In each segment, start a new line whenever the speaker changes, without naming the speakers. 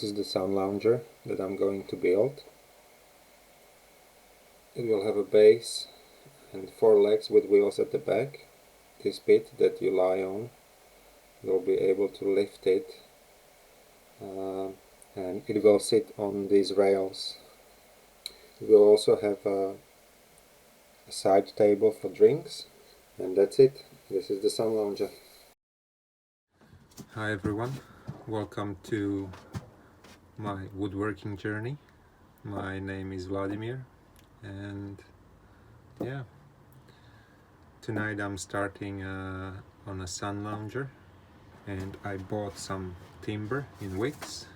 This is the sun lounger that I'm going to build. It will have a base and 4 legs with wheels at the back. This bit that you lie on, you'll be able to lift it, and it will sit on these rails. It will also have a side table for drinks, and that's it. This is the sun lounger. Hi everyone, welcome to my woodworking journey. My name is Vladimir, and yeah, tonight I'm starting on a sun lounger, and I bought some timber in wicks,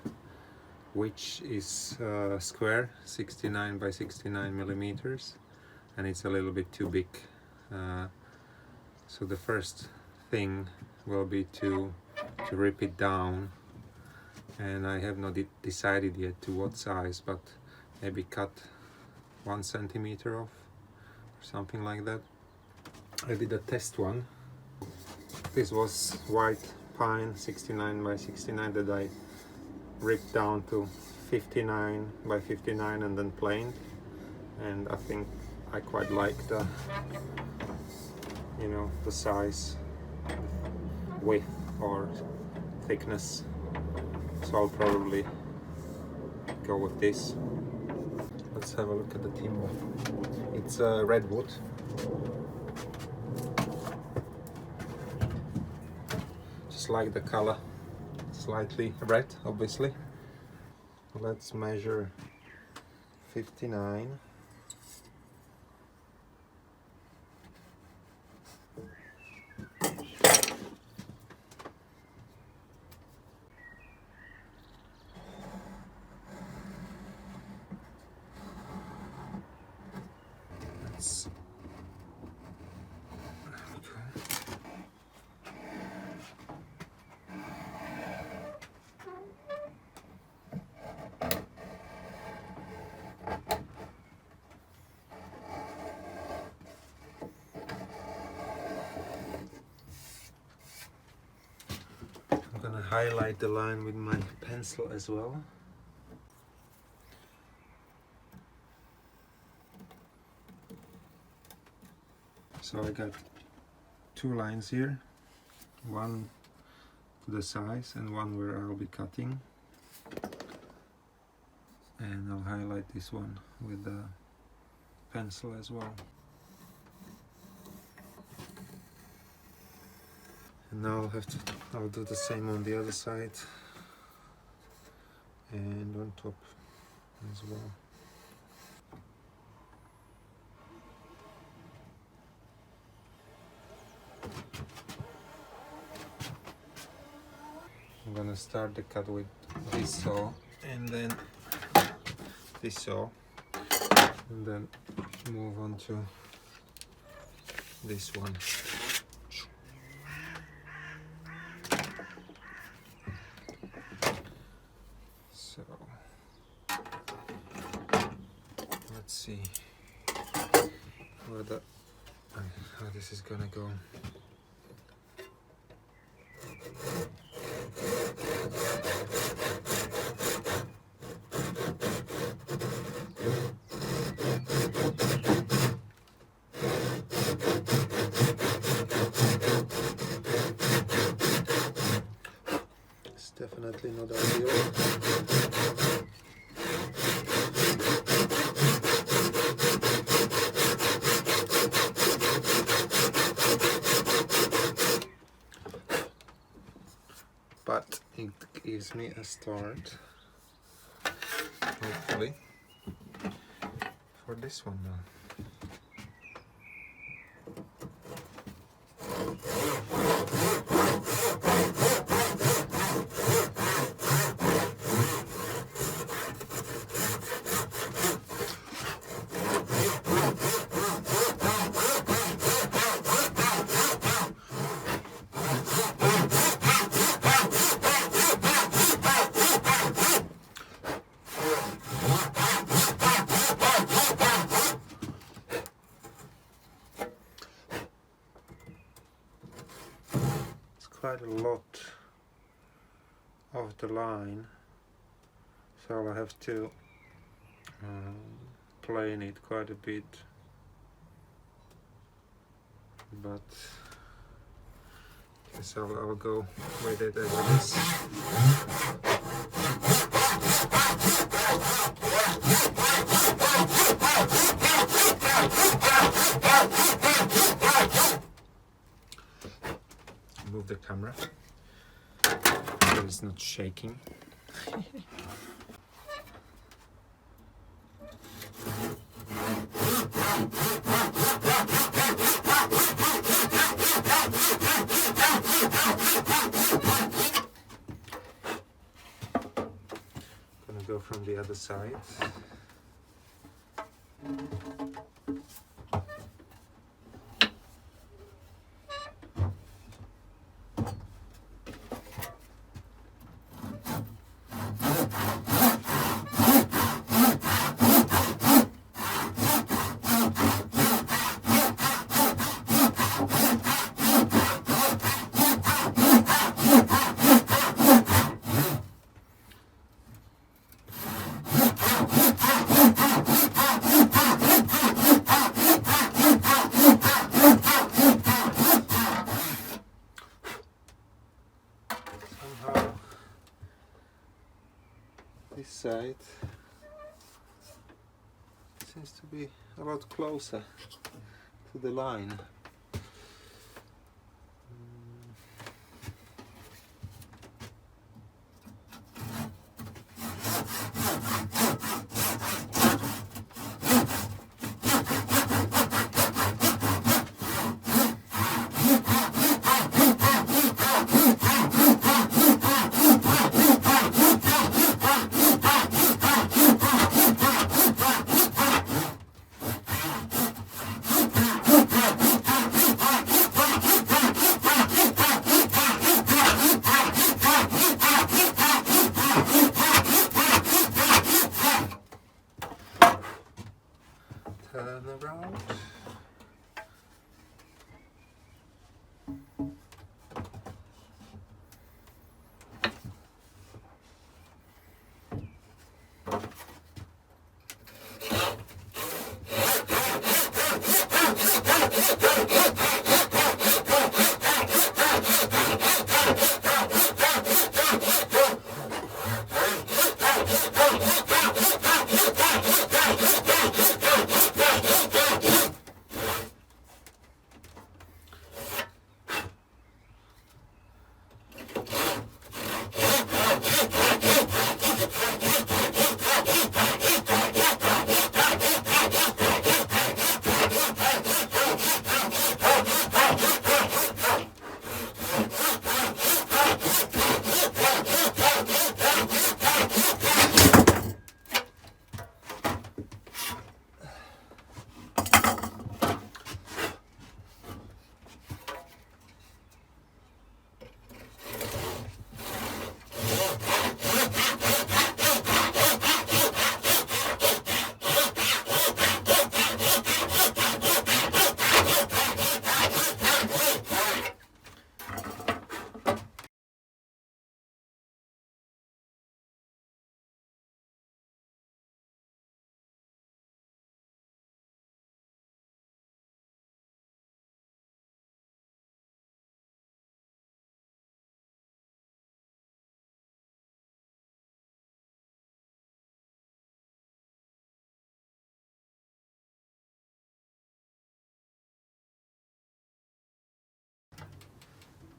which is square, 69 by 69 millimeters, and it's a little bit too big. So the first thing will be to rip it down, and I have not decided yet to what size, but maybe cut 1 centimeter off or something like that. I did a test one. This was white pine 69 by 69 that I ripped down to 59 by 59 and then planed, and I think I quite like the the size, width or thickness, so I'll probably go with this. Let's have a look at the timber. It's redwood. Just like the color, slightly red obviously. Let's measure 59. I'm gonna highlight the line with my pencil as well. So I got 2 lines here, one to the size and one where I'll be cutting, and I'll highlight this one with the pencil as well. And now I'll do the same on the other side and on top as well. I'm gonna start the cut with this saw and then this saw, and then move on to this one. So let's see how this is gonna go. It's definitely not ideal. But it gives me a start, hopefully, for this one now. Quite a lot of the line so I have to plane it quite a bit, but I guess I'll go with it as it is. Move the camera so it's not shaking. Gonna go from the other side. This side seems to be a lot closer to the line. Turn around.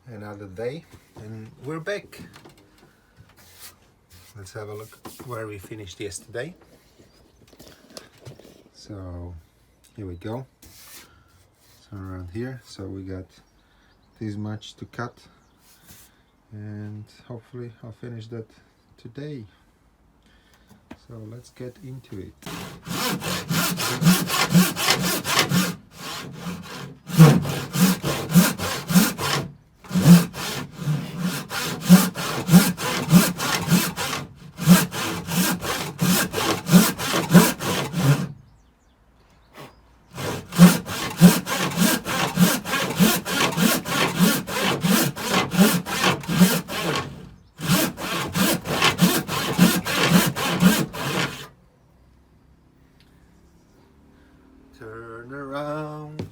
Another day and we're back. Let's have a look where we finished yesterday. So here we go. So around here, so we got this much to cut, and hopefully I'll finish that today. So let's get into it. Turn around.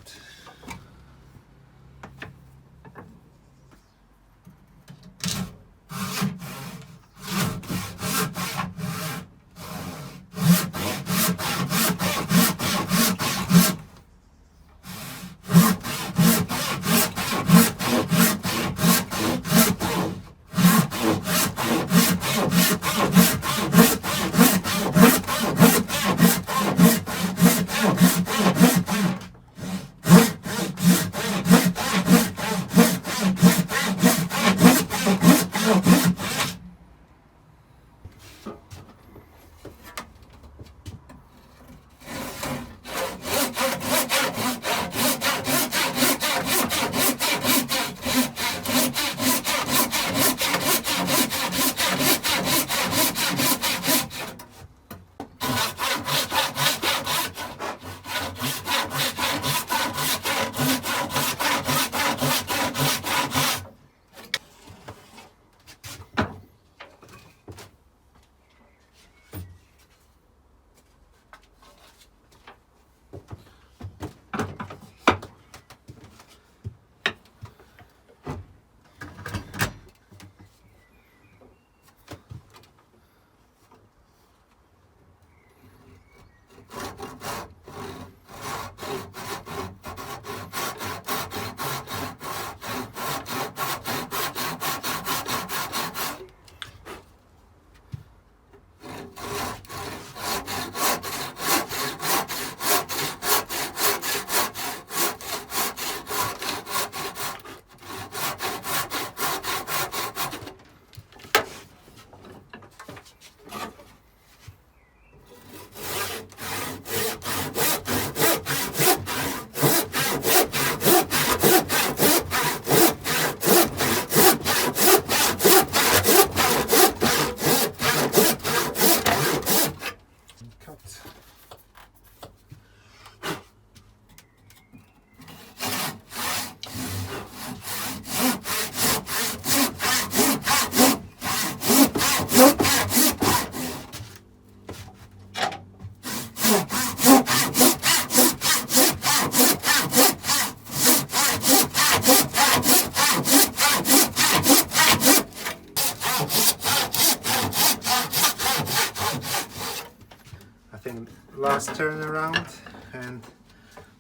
Last turn around and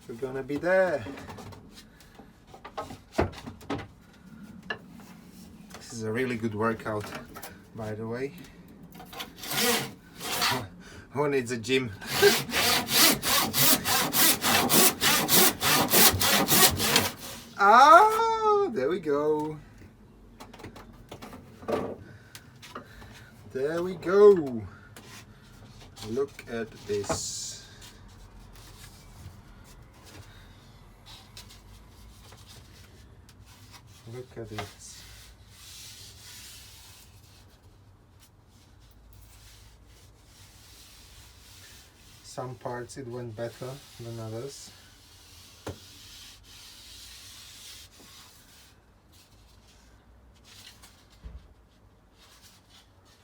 we're gonna be there. This is a really good workout, by the way. Who needs a gym? Oh, there we go. There we go. Look at this. Look at this. Some parts it went better than others.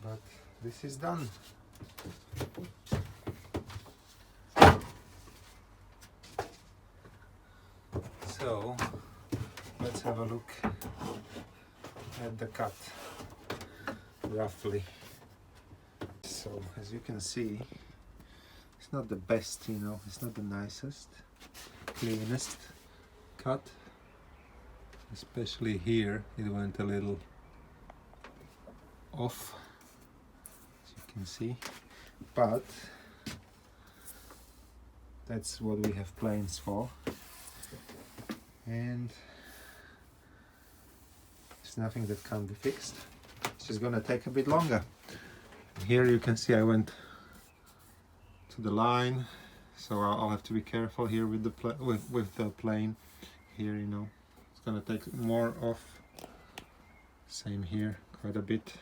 But this is done. So let's have a look at the cut roughly. So as you can see, it's not the best, you know, it's not the nicest, cleanest cut. Especially here it went a little off, as you can see, but that's what we have planes for, and there's nothing that can't be fixed. It's just gonna take a bit longer. Here you can see I went to the line, so I'll have to be careful here with the plane. Here, you know, it's gonna take more off. Same here, quite a bit.